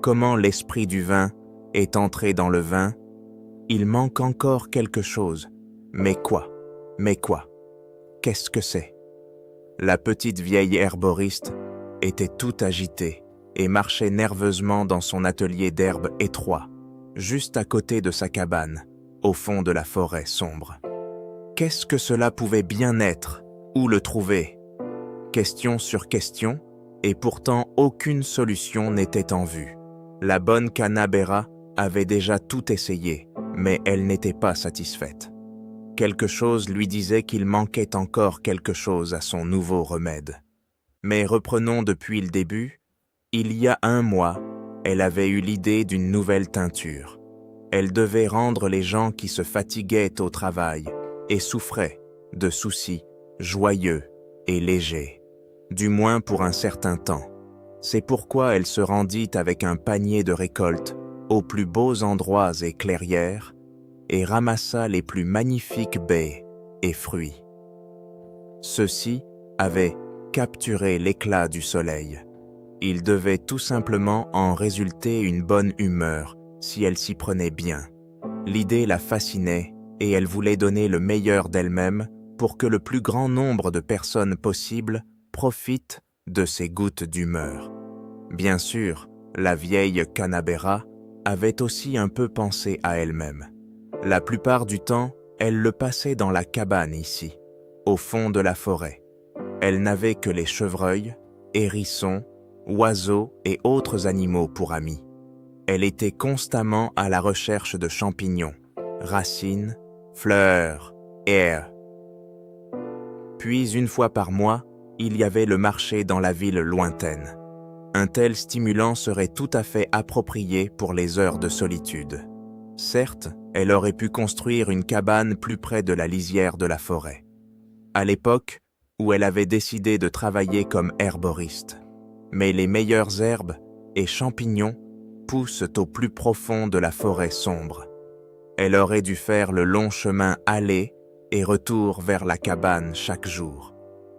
comment l'esprit du vin est entré dans le vin, il manque encore quelque chose. Mais quoi? Mais quoi? Qu'est-ce que c'est? La petite vieille herboriste était toute agitée et marchait nerveusement dans son atelier d'herbe étroit, juste à côté de sa cabane, au fond de la forêt sombre. Qu'est-ce que cela pouvait bien être? Où le trouver? Question sur question, et pourtant aucune solution n'était en vue. La bonne Canabera avait déjà tout essayé, mais elle n'était pas satisfaite. Quelque chose lui disait qu'il manquait encore quelque chose à son nouveau remède. Mais reprenons depuis le début. Il y a 1 mois, elle avait eu l'idée d'une nouvelle teinture. Elle devait rendre les gens qui se fatiguaient au travail et souffraient de soucis joyeux et légers, du moins pour un certain temps. C'est pourquoi elle se rendit avec un panier de récolte aux plus beaux endroits et clairières et ramassa les plus magnifiques baies et fruits. Ceux-ci avaient capturé l'éclat du soleil. Il devait tout simplement en résulter une bonne humeur si elle s'y prenait bien. L'idée la fascinait et elle voulait donner le meilleur d'elle-même pour que le plus grand nombre de personnes possible profitent de ces gouttes d'humeur. Bien sûr, la vieille Canabera avait aussi un peu pensé à elle-même. La plupart du temps, elle le passait dans la cabane ici, au fond de la forêt. Elle n'avait que les chevreuils, hérissons, oiseaux et autres animaux pour amis. Elle était constamment à la recherche de champignons, racines, fleurs, airs. Puis, 1 fois par mois, il y avait le marché dans la ville lointaine. Un tel stimulant serait tout à fait approprié pour les heures de solitude. Certes, elle aurait pu construire une cabane plus près de la lisière de la forêt. À l'époque où elle avait décidé de travailler comme herboriste. Mais les meilleures herbes et champignons poussent au plus profond de la forêt sombre. Elle aurait dû faire le long chemin aller et retour vers la cabane chaque jour.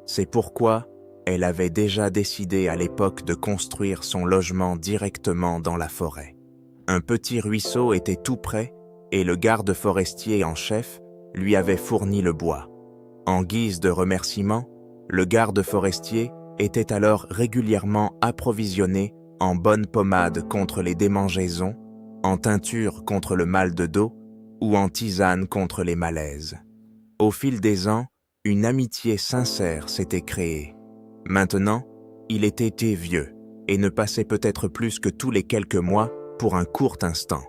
C'est pourquoi elle avait déjà décidé à l'époque de construire son logement directement dans la forêt. Un petit ruisseau était tout près et le garde forestier en chef lui avait fourni le bois. En guise de remerciement, le garde forestier était alors régulièrement approvisionné en bonne pommade contre les démangeaisons, en teinture contre le mal de dos ou en tisane contre les malaises. Au fil des ans, une amitié sincère s'était créée. Maintenant, il était vieux et ne passait peut-être plus que tous les quelques mois pour un court instant.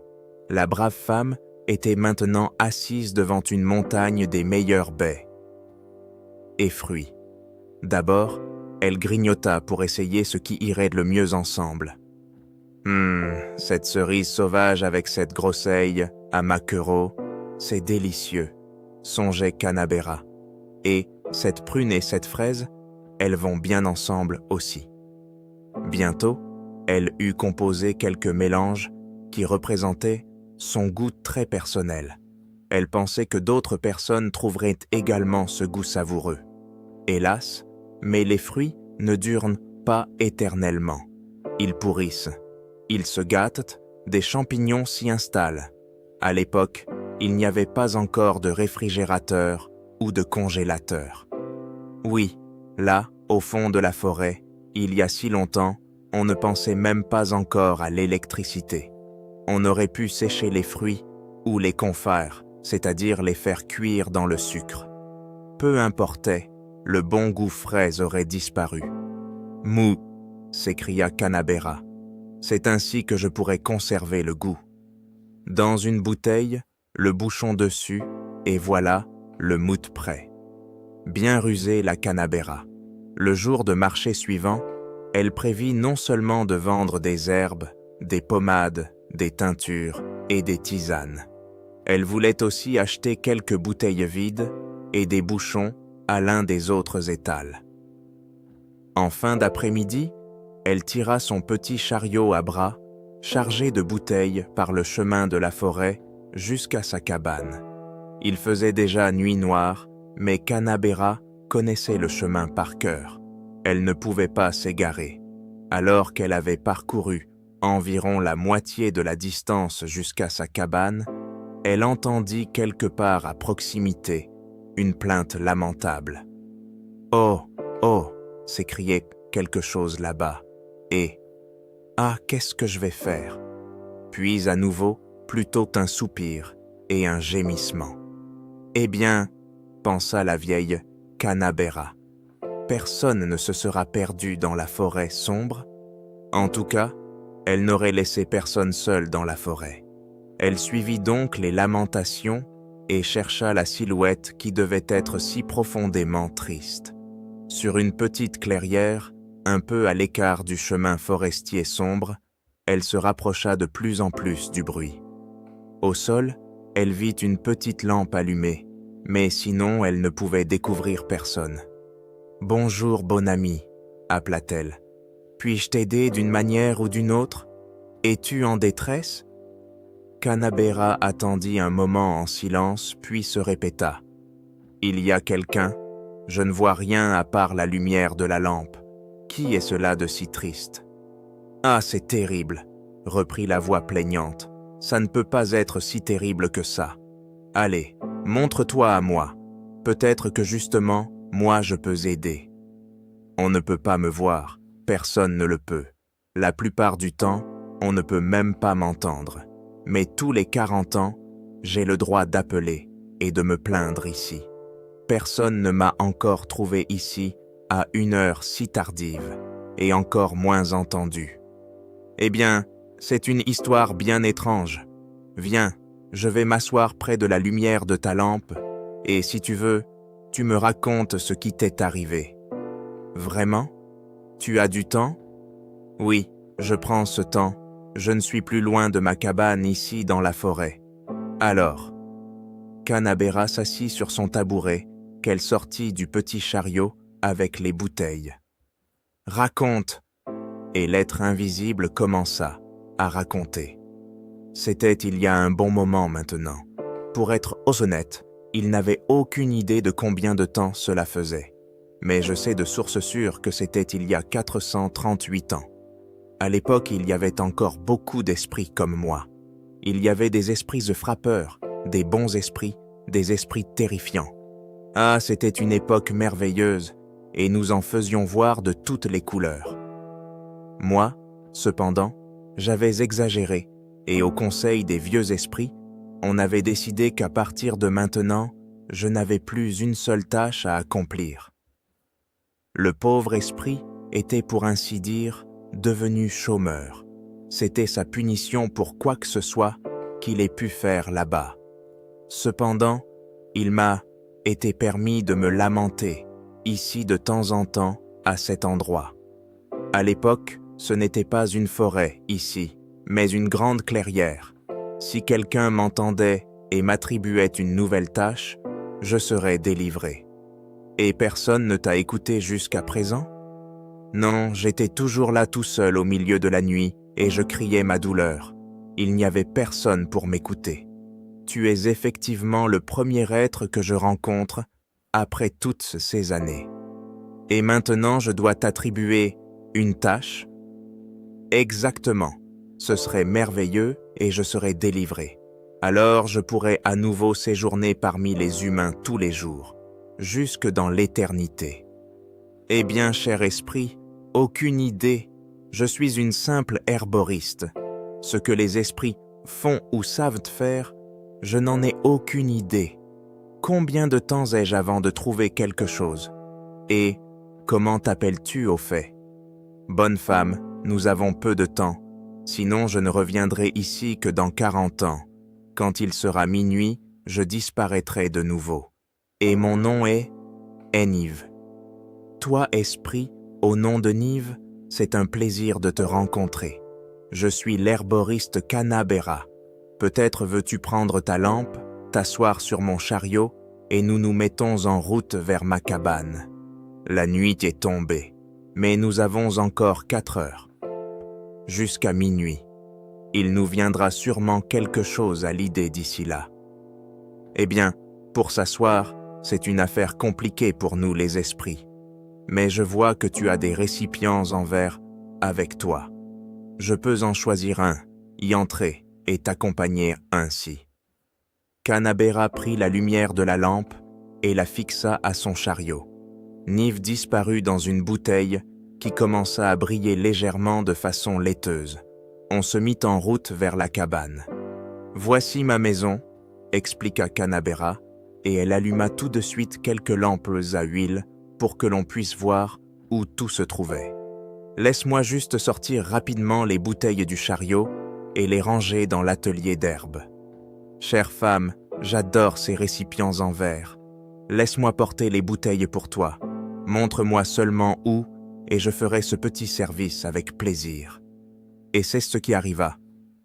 La brave femme était maintenant assise devant une montagne des meilleures baies et fruits. D'abord, elle grignota pour essayer ce qui irait le mieux ensemble. Cette cerise sauvage avec cette grosseille à maquereau, c'est délicieux, songeait Canabera. Et cette prune et cette fraise, elles vont bien ensemble aussi. Bientôt, elle eut composé quelques mélanges qui représentaient son goût très personnel. Elle pensait que d'autres personnes trouveraient également ce goût savoureux. Hélas, mais les fruits ne durent pas éternellement. Ils pourrissent. Ils se gâtent, des champignons s'y installent. À l'époque, il n'y avait pas encore de réfrigérateur ou de congélateur. Oui, là, au fond de la forêt, il y a si longtemps, on ne pensait même pas encore à l'électricité. On aurait pu sécher les fruits ou les confire, c'est-à-dire les faire cuire dans le sucre. Peu importait, le bon goût frais aurait disparu. « Mou !» s'écria Canabera. « C'est ainsi que je pourrais conserver le goût. » Dans une bouteille, le bouchon dessus, et voilà, le mout prêt. Bien rusée la Canabera. Le jour de marché suivant, elle prévit non seulement de vendre des herbes, des pommades, des teintures et des tisanes. Elle voulait aussi acheter quelques bouteilles vides et des bouchons à l'un des autres étals. En fin d'après-midi, elle tira son petit chariot à bras, chargé de bouteilles par le chemin de la forêt jusqu'à sa cabane. Il faisait déjà nuit noire, mais Canabera connaissait le chemin par cœur. Elle ne pouvait pas s'égarer. Alors qu'elle avait parcouru environ la moitié de la distance jusqu'à sa cabane, elle entendit quelque part à proximité une plainte lamentable. « Oh, oh !» s'écriait quelque chose là-bas. Et « Ah, qu'est-ce que je vais faire ?» Puis à nouveau, plutôt un soupir et un gémissement. « Eh bien, » pensa la vieille Canabera, « personne ne se sera perdu dans la forêt sombre. En tout cas, elle n'aurait laissé personne seul dans la forêt. » Elle suivit donc les lamentations et chercha la silhouette qui devait être si profondément triste. Sur une petite clairière, un peu à l'écart du chemin forestier sombre, elle se rapprocha de plus en plus du bruit. Au sol, elle vit une petite lampe allumée, mais sinon elle ne pouvait découvrir personne. « Bonjour, bon ami » appela-t-elle. « Puis-je t'aider d'une manière ou d'une autre? Es-tu en détresse ?» Canabera attendit un moment en silence, puis se répéta. « Il y a quelqu'un? Je ne vois rien à part la lumière de la lampe. Qui est cela de si triste? »« Ah, c'est terrible !» reprit la voix plaignante. « Ça ne peut pas être si terrible que ça. Allez, montre-toi à moi. Peut-être que justement, moi je peux aider. » On ne peut pas me voir, personne ne le peut. La plupart du temps, on ne peut même pas m'entendre. Mais tous les 40 ans, j'ai le droit d'appeler et de me plaindre ici. Personne ne m'a encore trouvé ici à une heure si tardive, et encore moins entendu. Eh bien, c'est une histoire bien étrange. Viens, je vais m'asseoir près de la lumière de ta lampe, et si tu veux, tu me racontes ce qui t'est arrivé. Vraiment? Tu as du temps? Oui, je prends ce temps. Je ne suis plus loin de ma cabane ici dans la forêt. Alors, Canabera s'assit sur son tabouret, qu'elle sortit du petit chariot avec les bouteilles. « Raconte !» Et l'être invisible commença à raconter. C'était il y a un bon moment maintenant. Pour être honnête, il n'avait aucune idée de combien de temps cela faisait. Mais je sais de source sûre que c'était il y a 438 ans. À l'époque, il y avait encore beaucoup d'esprits comme moi. Il y avait des esprits frappeurs, des bons esprits, des esprits terrifiants. Ah, c'était une époque merveilleuse, et nous en faisions voir de toutes les couleurs. Moi, cependant, j'avais exagéré, et au conseil des vieux esprits, on avait décidé qu'à partir de maintenant, je n'avais plus une seule tâche à accomplir. Le pauvre esprit était, pour ainsi dire, devenu chômeur. C'était sa punition pour quoi que ce soit qu'il ait pu faire là-bas. Cependant, il m'a été permis de me lamenter, ici de temps en temps, à cet endroit. À l'époque, ce n'était pas une forêt, ici, mais une grande clairière. Si quelqu'un m'entendait et m'attribuait une nouvelle tâche, je serais délivré. Et personne ne t'a écouté jusqu'à présent? Non, j'étais toujours là tout seul au milieu de la nuit et je criais ma douleur. Il n'y avait personne pour m'écouter. Tu es effectivement le premier être que je rencontre après toutes ces années. Et maintenant, je dois t'attribuer une tâche? Exactement. Ce serait merveilleux et je serais délivré. Alors je pourrais à nouveau séjourner parmi les humains tous les jours, jusque dans l'éternité. Eh bien, cher esprit, aucune idée. Je suis une simple herboriste. Ce que les esprits font ou savent faire, je n'en ai aucune idée. Combien de temps ai-je avant de trouver quelque chose? Et comment t'appelles-tu au fait? Bonne femme, nous avons peu de temps. Sinon, je ne reviendrai ici que dans 40 ans. Quand il sera minuit, je disparaîtrai de nouveau. Et mon nom est Enive. Toi, esprit, au nom de Nive, c'est un plaisir de te rencontrer. Je suis l'herboriste Canabera. Peut-être veux-tu prendre ta lampe, t'asseoir sur mon chariot, et nous nous mettons en route vers ma cabane. La nuit est tombée, mais nous avons encore 4 heures. Jusqu'à minuit. Il nous viendra sûrement quelque chose à l'idée d'ici là. Eh bien, pour s'asseoir, c'est une affaire compliquée pour nous les esprits. Mais je vois que tu as des récipients en verre avec toi. Je peux en choisir un, y entrer et t'accompagner ainsi. Canabera prit la lumière de la lampe et la fixa à son chariot. Nive disparut dans une bouteille qui commença à briller légèrement de façon laiteuse. On se mit en route vers la cabane. « Voici ma maison », expliqua Canabera, et elle alluma tout de suite quelques lampes à huile pour que l'on puisse voir où tout se trouvait. « Laisse-moi juste sortir rapidement les bouteilles du chariot et les ranger dans l'atelier d'herbe. Chère femme, j'adore ces récipients en verre. Laisse-moi porter les bouteilles pour toi. Montre-moi seulement où et je ferai ce petit service avec plaisir. » Et c'est ce qui arriva.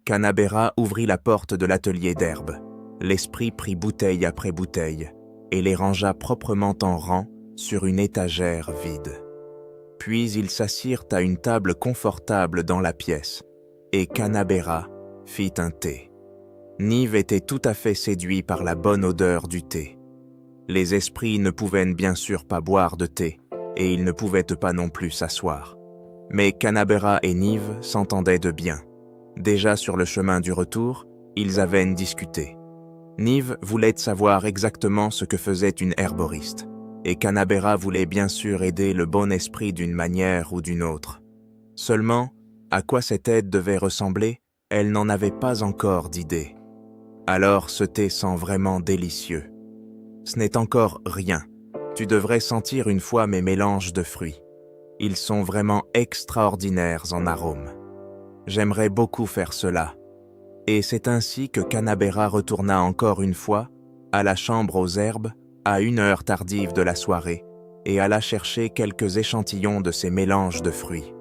Canabera ouvrit la porte de l'atelier d'herbe. L'esprit prit bouteille après bouteille et les rangea proprement en rang sur une étagère vide. Puis ils s'assirent à une table confortable dans la pièce et Canabera fit un thé. Nive était tout à fait séduit par la bonne odeur du thé. Les esprits ne pouvaient bien sûr pas boire de thé et ils ne pouvaient pas non plus s'asseoir. Mais Canabera et Nive s'entendaient de bien. Déjà sur le chemin du retour, ils avaient discuté. Nive voulait savoir exactement ce que faisait une herboriste, et Canabera voulait bien sûr aider le bon esprit d'une manière ou d'une autre. Seulement, à quoi cette aide devait ressembler, elle n'en avait pas encore d'idée. Alors ce thé sent vraiment délicieux. Ce n'est encore rien. Tu devrais sentir une fois mes mélanges de fruits. Ils sont vraiment extraordinaires en arôme. J'aimerais beaucoup faire cela. Et c'est ainsi que Canabera retourna encore une fois à la chambre aux herbes à une heure tardive de la soirée et alla chercher quelques échantillons de ces mélanges de fruits.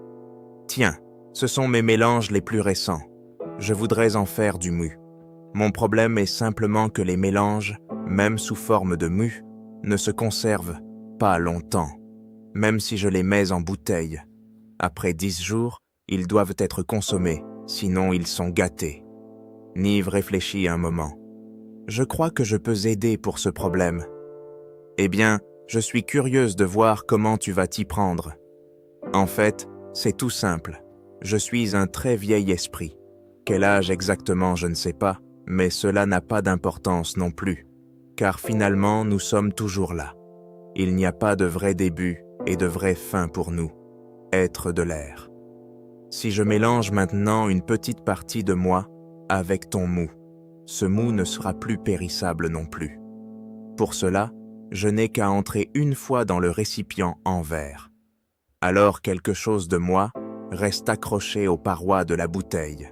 Tiens, ce sont mes mélanges les plus récents. Je voudrais en faire du mû. Mon problème est simplement que les mélanges, même sous forme de mû, ne se conservent pas longtemps, même si je les mets en bouteille. Après 10 jours, ils doivent être consommés, sinon ils sont gâtés. Nive réfléchit un moment. Je crois que je peux aider pour ce problème. Eh bien, je suis curieuse de voir comment tu vas t'y prendre. En fait, c'est tout simple. Je suis un très vieil esprit. Quel âge exactement, je ne sais pas, mais cela n'a pas d'importance non plus, car finalement, nous sommes toujours là. Il n'y a pas de vrai début et de vraie fin pour nous, êtres de l'air. Si je mélange maintenant une petite partie de moi avec ton mou, ce mou ne sera plus périssable non plus. Pour cela, je n'ai qu'à entrer une fois dans le récipient en verre. Alors quelque chose de moi reste accroché aux parois de la bouteille.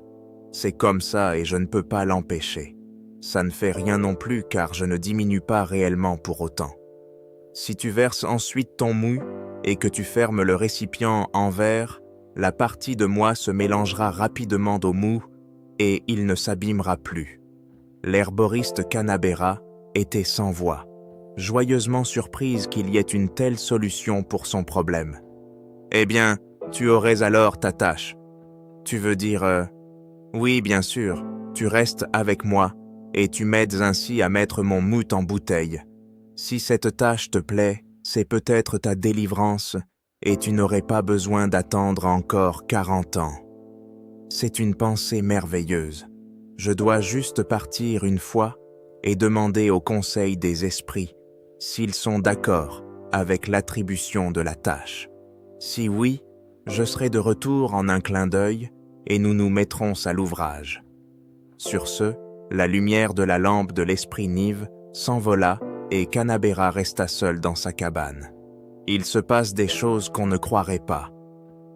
C'est comme ça et je ne peux pas l'empêcher. Ça ne fait rien non plus car je ne diminue pas réellement pour autant. Si tu verses ensuite ton mou et que tu fermes le récipient en verre, la partie de moi se mélangera rapidement au mou et il ne s'abîmera plus. L'herboriste Canabera était sans voix, joyeusement surprise qu'il y ait une telle solution pour son problème. « Eh bien, tu aurais alors ta tâche. Tu veux dire, oui, bien sûr, tu restes avec moi et tu m'aides ainsi à mettre mon mout en bouteille. Si cette tâche te plaît, c'est peut-être ta délivrance et tu n'aurais pas besoin d'attendre encore 40 ans. C'est une pensée merveilleuse. Je dois juste partir une fois et demander au conseil des esprits s'ils sont d'accord avec l'attribution de la tâche. Si oui, je serai de retour en un clin d'œil et nous nous mettrons à l'ouvrage. » Sur ce, la lumière de la lampe de l'esprit Nive s'envola et Canabera resta seul dans sa cabane. Il se passe des choses qu'on ne croirait pas.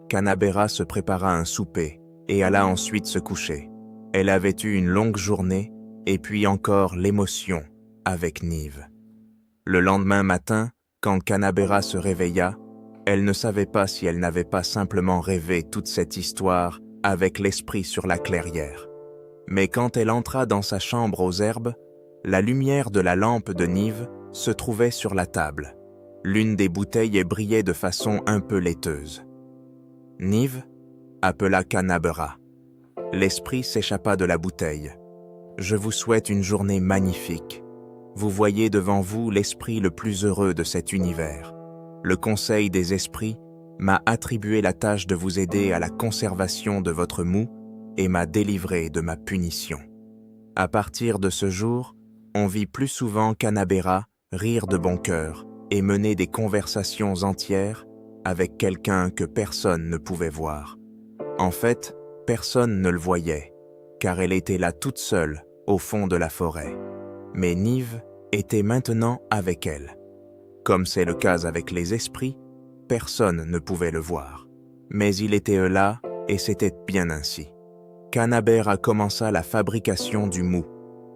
Canabera se prépara un souper et alla ensuite se coucher. Elle avait eu une longue journée et puis encore l'émotion avec Nive. Le lendemain matin, quand Canabera se réveilla, elle ne savait pas si elle n'avait pas simplement rêvé toute cette histoire avec l'esprit sur la clairière. Mais quand elle entra dans sa chambre aux herbes, la lumière de la lampe de Nive se trouvait sur la table. L'une des bouteilles brillait de façon un peu laiteuse. « Nive » appela Canabera. L'esprit s'échappa de la bouteille. « Je vous souhaite une journée magnifique. Vous voyez devant vous l'esprit le plus heureux de cet univers. Le conseil des esprits m'a attribué la tâche de vous aider à la conservation de votre moût et m'a délivré de ma punition. À partir de ce jour, on vit plus souvent Canabera rire de bon cœur et mener des conversations entières avec quelqu'un que personne ne pouvait voir. En fait, personne ne le voyait, car elle était là toute seule au fond de la forêt. Mais Nive était maintenant avec elle. Comme c'est le cas avec les esprits, personne ne pouvait le voir. Mais il était là et c'était bien ainsi. Canabera commença la fabrication du moût.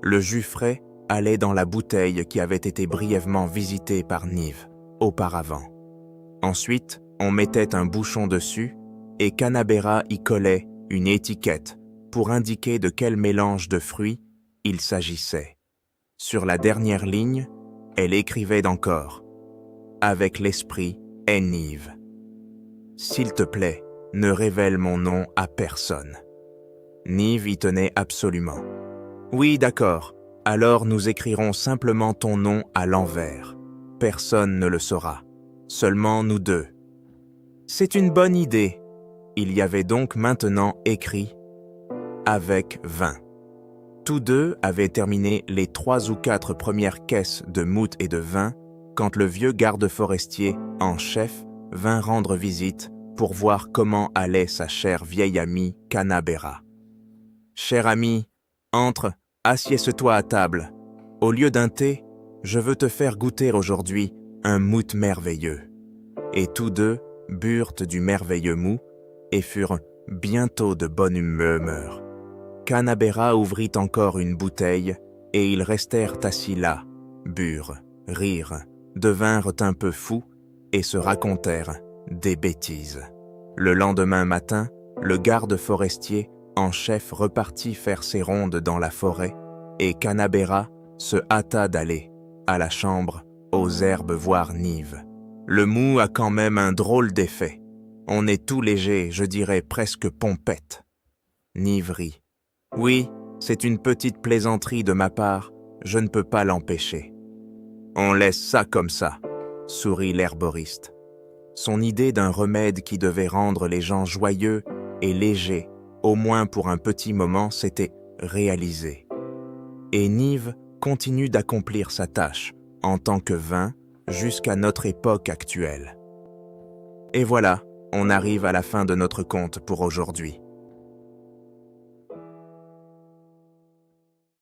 Le jus frais allait dans la bouteille qui avait été brièvement visitée par Nive auparavant. Ensuite, on mettait un bouchon dessus et Canabera y collait une étiquette pour indiquer de quel mélange de fruits il s'agissait. Sur la dernière ligne, elle écrivait encore « Avec l'esprit est Nive. S'il te plaît, ne révèle mon nom à personne. » Nive y tenait absolument. « Oui, d'accord, alors nous écrirons simplement ton nom à l'envers. Personne ne le saura, seulement nous deux. » C'est une bonne idée. Il y avait donc maintenant écrit « Avec vin ». Tous deux avaient terminé les 3 ou 4 premières caisses de moût et de vin quand le vieux garde forestier en chef vint rendre visite pour voir comment allait sa chère vieille amie Canabera. « Cher ami, entre, assieds-toi à table. Au lieu d'un thé, je veux te faire goûter aujourd'hui un moût merveilleux. » Et tous deux burent du merveilleux moût et furent bientôt de bonne humeur. Canabera ouvrit encore une bouteille et ils restèrent assis là, burent, rirent, devinrent un peu fous et se racontèrent des bêtises. Le lendemain matin, le garde forestier en chef repartit faire ses rondes dans la forêt et Canabera se hâta d'aller à la chambre aux herbes voir Nive. Le moût a quand même un drôle d'effet. On est tout léger, je dirais presque pompette. Nive rit. Oui, c'est une petite plaisanterie de ma part, je ne peux pas l'empêcher. On laisse ça comme ça, sourit l'herboriste. Son idée d'un remède qui devait rendre les gens joyeux et légers, au moins pour un petit moment, s'était réalisée. Et Nive continue d'accomplir sa tâche, en tant que vin, jusqu'à notre époque actuelle. Et voilà, on arrive à la fin de notre conte pour aujourd'hui.